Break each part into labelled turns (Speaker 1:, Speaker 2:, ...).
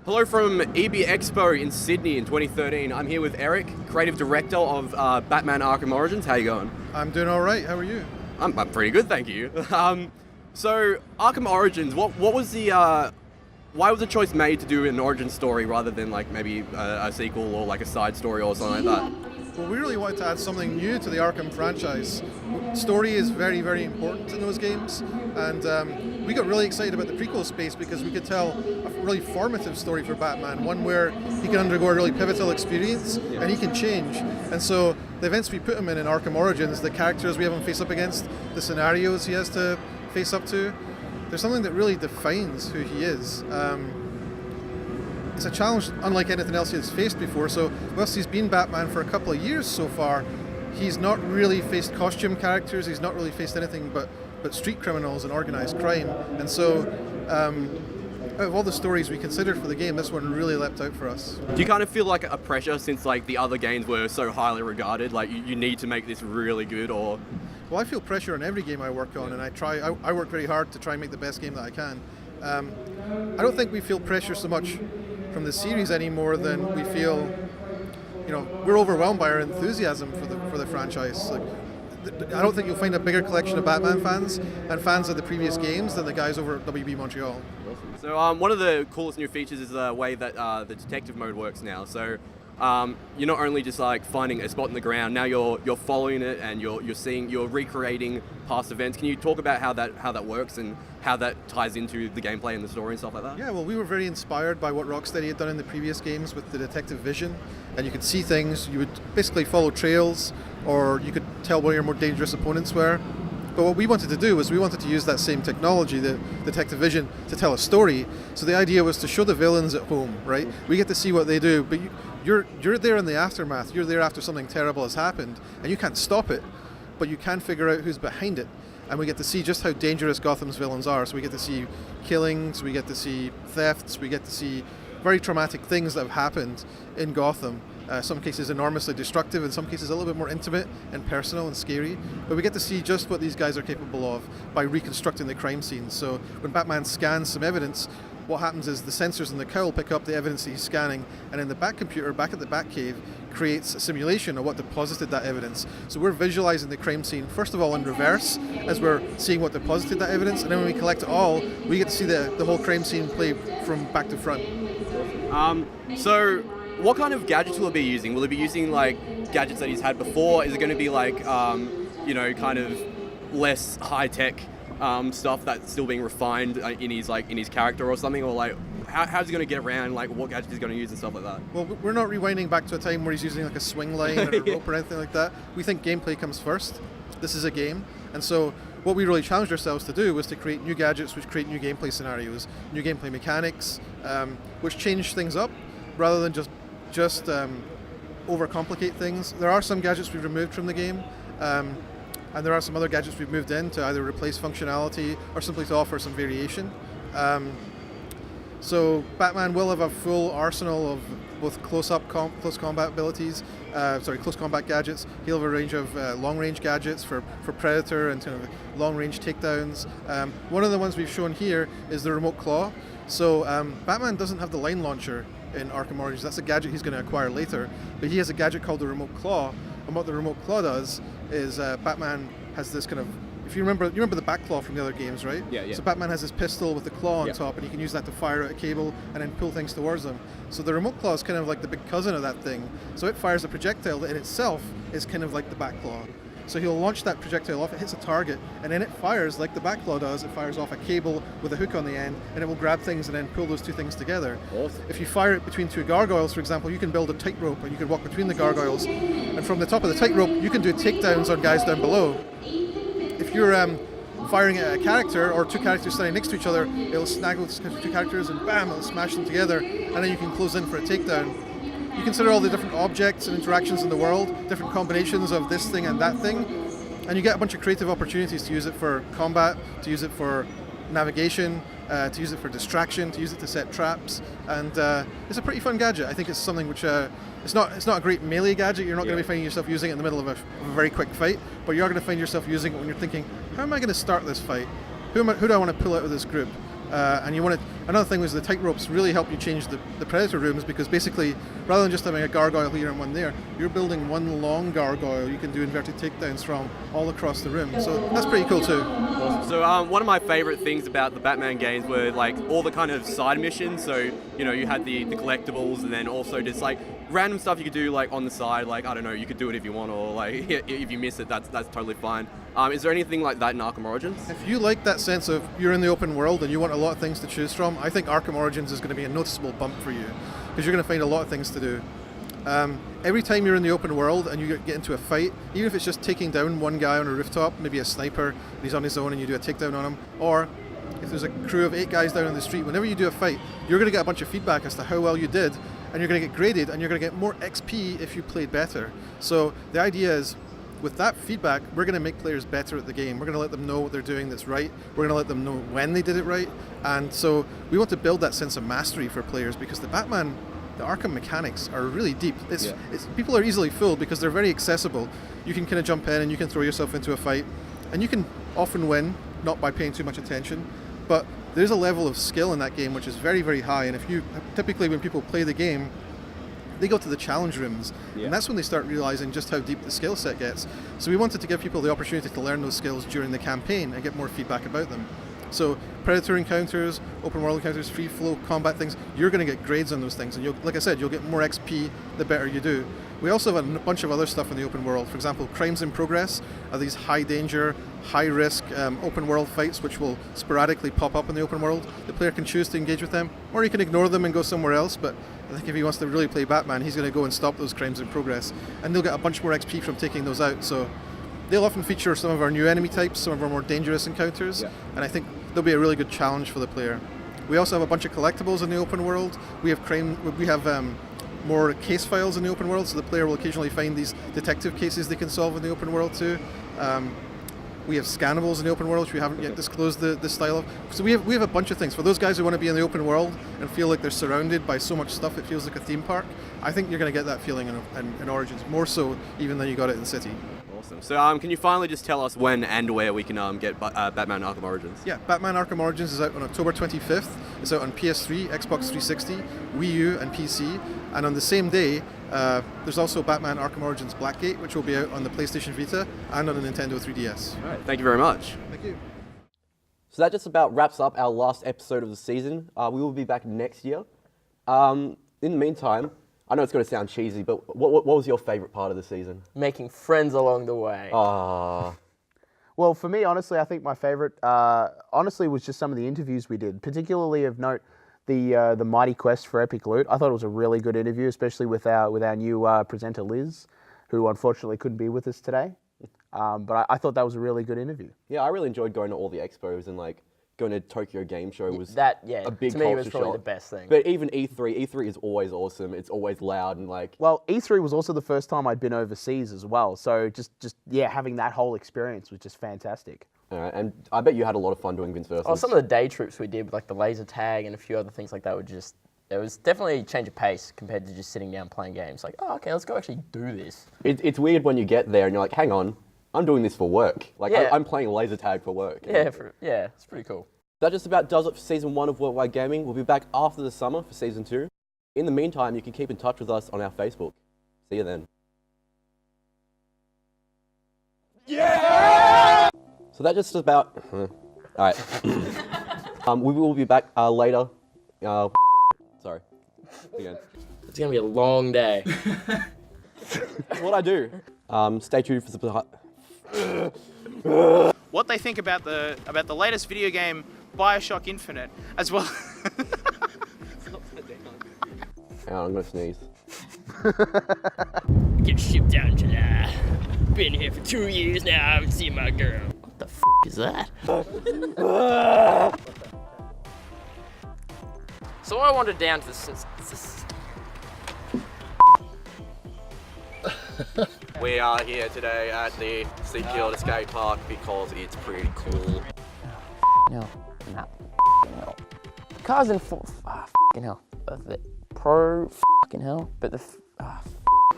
Speaker 1: Hello from EB Expo in Sydney in 2013. I'm here with Eric, creative director of Batman Arkham Origins. How you going?
Speaker 2: I'm doing all right. How are you?
Speaker 1: I'm pretty good, thank you. So Arkham Origins, what was the why was the choice made to do an origin story rather than like maybe a sequel or like a side story or something like that?
Speaker 2: Well, we really wanted to add something new to the Arkham franchise. Story is very, very important in those games, and we got really excited about the prequel space because we could tell a really formative story for Batman, one where he can undergo a really pivotal experience and he can change. And so the events we put him in Arkham Origins, the characters we have him face up against, the scenarios he has to face up to, there's something that really defines who he is. It's a challenge unlike anything else he's faced before. So whilst he's been Batman for a couple of years so far, he's not really faced costume characters, he's not really faced anything but street criminals and organised crime. And so out of all the stories we considered for the game, this one really leapt out for us.
Speaker 1: Do you kind of feel like a pressure since like the other games were so highly regarded, like you need to make this really good, or?
Speaker 2: Well, I feel pressure on every game I work on, and I work very hard to try and make the best game that I can. I don't think we feel pressure so much from the series anymore than we feel, we're overwhelmed by our enthusiasm for the franchise. Like, I don't think you'll find a bigger collection of Batman fans and fans of the previous games than the guys over at WB Montreal.
Speaker 1: So one of the coolest new features is the way that the detective mode works now. So you're not only just like finding a spot in the ground, now you're following it and you're recreating past events. Can you talk about how that works and how that ties into the gameplay and the story and stuff like that?
Speaker 2: Yeah, well, we were very inspired by what Rocksteady had done in the previous games with the detective vision, and you could see things. You would basically follow trails, or you could tell where your more dangerous opponents were. But what we wanted to do was we wanted to use that same technology, the detective vision, to tell a story. So the idea was to show the villains at home, right? We get to see what they do, but you're there in the aftermath. You're there after something terrible has happened, and you can't stop it, but you can figure out who's behind it. And we get to see just how dangerous Gotham's villains are. So we get to see killings, we get to see thefts, we get to see very traumatic things that have happened in Gotham. Some cases enormously destructive, in some cases a little bit more intimate and personal and scary. But we get to see just what these guys are capable of by reconstructing the crime scenes. So when Batman scans some evidence, what happens is the sensors in the cowl pick up the evidence that he's scanning, and in the Batcomputer back at the Batcave creates a simulation of what deposited that evidence. So we're visualizing the crime scene, first of all in reverse, as we're seeing what deposited that evidence, and then when we collect it all, we get to see the whole crime scene play from back to front.
Speaker 1: So what kind of gadgets will it be using? Will it be using like gadgets that he's had before? Is it going to be like, kind of less high-tech stuff that's still being refined in his character or something, or like how's he going to get around, like what gadgets he's going to use and stuff like that?
Speaker 2: Well, we're not rewinding back to a time where he's using like a swing line or a rope or anything like that. We think gameplay comes first. This is a game, and so what we really challenged ourselves to do was to create new gadgets which create new gameplay scenarios, new gameplay mechanics, which change things up rather than just overcomplicate things. There are some gadgets we've removed from the game, and there are some other gadgets we've moved in to either replace functionality or simply to offer some variation. So Batman will have a full arsenal of both close combat abilities, close combat gadgets. He'll have a range of long-range gadgets for Predator and kind of long-range takedowns. One of the ones we've shown here is the remote claw. So Batman doesn't have the line launcher in Arkham Origins. That's a gadget he's going to acquire later, but he has a gadget called the remote claw, and what the remote claw does is Batman has this kind of, if you remember the back claw from the other games, right?
Speaker 1: Yeah.
Speaker 2: So Batman has this pistol with the claw on top, and he can use that to fire out a cable and then pull things towards him. So the remote claw is kind of like the big cousin of that thing. So it fires a projectile that in itself is kind of like the back claw. So he'll launch that projectile off, it hits a target, and then it fires like the back claw does. It fires off a cable with a hook on the end, and it will grab things and then pull those two things together.
Speaker 1: Awesome.
Speaker 2: If you fire it between two gargoyles, for example, you can build a tightrope, and you can walk between the gargoyles, and from the top of the tightrope, you can do takedowns on guys down below. If you're firing at a character, or two characters standing next to each other, it'll snaggle two characters, and bam, it'll smash them together, and then you can close in for a takedown. You consider all the different objects and interactions in the world, different combinations of this thing and that thing, and you get a bunch of creative opportunities to use it for combat, to use it for navigation, to use it for distraction, to use it to set traps, and it's a pretty fun gadget. I think it's something which it's not a great melee gadget. You're not going to be finding yourself using it in the middle of a very quick fight, but you're going to find yourself using it when you're thinking, how am I going to start this fight? Who do I want to pull out of this group? And you want to. Another thing was the tightropes really help you change the Predator rooms, because basically, rather than just having a gargoyle here and one there, you're building one long gargoyle you can do inverted takedowns from all across the room. So that's pretty cool too.
Speaker 1: Awesome. So one of my favorite things about the Batman games were like all the kind of side missions. So you had the collectibles, and then also just like random stuff you could do like on the side. Like I don't know, you could do it if you want, or like if you miss it, that's totally fine. Is there anything like that in Arkham Origins?
Speaker 2: If you like that sense of you're in the open world and you want a lot of things to choose from, I think Arkham Origins is going to be a noticeable bump for you, because you're going to find a lot of things to do. Every time you're in the open world and you get into a fight, even if it's just taking down one guy on a rooftop, maybe a sniper, and he's on his own and you do a takedown on him, or if there's a crew of 8 guys down on the street, whenever you do a fight, you're going to get a bunch of feedback as to how well you did, and you're going to get graded, and you're going to get more XP if you played better. So the idea is, with that feedback, we're going to make players better at the game. We're going to let them know what they're doing that's right. We're going to let them know when they did it right. And so we want to build that sense of mastery for players, because the Arkham mechanics are really deep. People are easily fooled because they're very accessible. You can kind of jump in and you can throw yourself into a fight, and you can often win, not by paying too much attention, but there's a level of skill in that game which is very, very high. And typically when people play the game, they go to the challenge rooms, and that's when they start realizing just how deep the skill set gets. So we wanted to give people the opportunity to learn those skills during the campaign and get more feedback about them. So Predator encounters, open world encounters, free flow combat things, you're going to get grades on those things, and like I said, you'll get more XP the better you do. We also have a bunch of other stuff in the open world. For example, Crimes in Progress are these high danger, high risk open world fights which will sporadically pop up in the open world. The player can choose to engage with them, or he can ignore them and go somewhere else, but I think if he wants to really play Batman, he's going to go and stop those Crimes in Progress, and they'll get a bunch more XP from taking those out. So they'll often feature some of our new enemy types, some of our more dangerous encounters, and I think they'll be a really good challenge for the player. We also have a bunch of collectibles in the open world. We have more case files in the open world, so the player will occasionally find these detective cases they can solve in the open world too. We have scannables in the open world, which we haven't yet disclosed the style of. So we have a bunch of things. For those guys who want to be in the open world and feel like they're surrounded by so much stuff, it feels like a theme park. I think you're going to get that feeling in Origins, more so even than you got it in City.
Speaker 1: Awesome. So can you finally just tell us when and where we can get Batman Arkham Origins?
Speaker 2: Yeah, Batman Arkham Origins is out on October 25th. It's out on PS3, Xbox 360, Wii U and PC. And on the same day, there's also Batman Arkham Origins Blackgate, which will be out on the PlayStation Vita and on the Nintendo 3DS.
Speaker 1: All right, thank you very much.
Speaker 2: Thank you.
Speaker 1: So that just about wraps up our last episode of the season. We will be back next year. In the meantime, I know it's going to sound cheesy, but what was your favourite part of the season?
Speaker 3: Making friends along the way.
Speaker 4: Well, for me, honestly, I think my favourite, was just some of the interviews we did. Particularly of note, the Mighty Quest for Epic Loot. I thought it was a really good interview, especially with our new presenter Liz, who unfortunately couldn't be with us today. But I thought that was a really good interview.
Speaker 1: Yeah, I really enjoyed going to all the expos, and like going to Tokyo Game Show was
Speaker 3: a
Speaker 1: big
Speaker 3: to me it was
Speaker 1: culture
Speaker 3: probably
Speaker 1: shock.
Speaker 3: the best thing.
Speaker 1: But even E3 is always awesome. It's always loud and like.
Speaker 4: Well, E3 was also the first time I'd been overseas as well. So just having that whole experience was just fantastic.
Speaker 1: And I bet you had a lot of fun doing Vince Versus.
Speaker 3: Oh, some of the day trips we did with like the laser tag and a few other things like that it was definitely a change of pace compared to just sitting down playing games. Like, oh, okay, let's go actually do this.
Speaker 1: It's weird when you get there and you're like, hang on, I'm doing this for work. Like, I'm playing laser tag for work.
Speaker 3: Yeah, it's pretty cool.
Speaker 1: That just about does it for Season 1 of Worldwide Gaming. We'll be back after the summer for Season 2. In the meantime, you can keep in touch with us on our Facebook. See you then. Yeah! So that just about... Alright. We will be back later. Sorry. Again.
Speaker 3: It's going to be a long day.
Speaker 1: That's what I do. Stay tuned for the...
Speaker 5: What they think about the latest video game, BioShock Infinite, as well.
Speaker 1: Hang on, I'm gonna sneeze.
Speaker 6: Get shipped out in July. Been here for 2 years now, I haven't seen my girl. What the f is that?
Speaker 3: So I wandered down to this.
Speaker 1: We are here today at the Seafield Skate Park because it's pretty cool.
Speaker 3: No, not no. Cars in fucking hell. The pro fucking hell, but the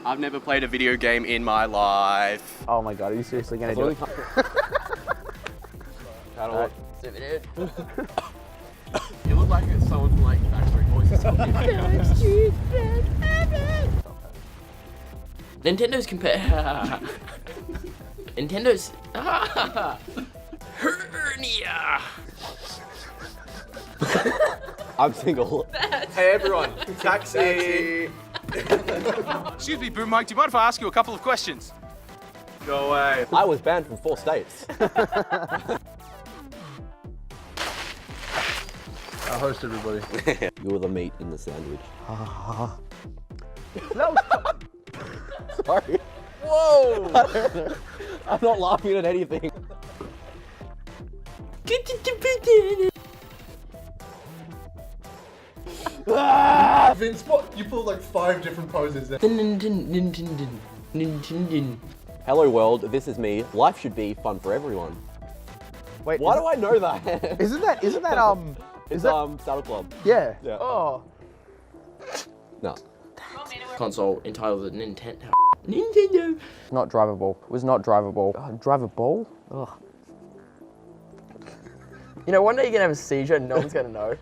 Speaker 1: I've never played a video game in my life.
Speaker 4: Oh my god, are you seriously going to do it?
Speaker 3: Zip it in. You look like it's someone from like Backstreet Boys or something. Nintendo's Nintendo's hernia.
Speaker 7: I'm single.
Speaker 1: Hey everyone, taxi.
Speaker 5: Excuse me, Boom Mike, do you mind if I ask you a couple of questions?
Speaker 1: Go away.
Speaker 7: I was banned from 4 states.
Speaker 2: I'll host everybody.
Speaker 7: You were the meat in the sandwich. Sorry.
Speaker 3: Whoa!
Speaker 7: I'm not laughing at anything.
Speaker 2: Vince, you pulled like 5 different poses there.
Speaker 7: Hello world, this is me. Life should be fun for everyone.
Speaker 4: Wait,
Speaker 7: Why do I know that?
Speaker 4: Isn't that
Speaker 7: It's Saddle Club.
Speaker 4: yeah.
Speaker 7: Yeah.
Speaker 4: Oh.
Speaker 7: No.
Speaker 3: Console entitled the Nintendo.
Speaker 8: Not drivable. It was not drivable. Drivable? Ugh.
Speaker 3: You know, one day you're gonna have a seizure and no one's gonna know.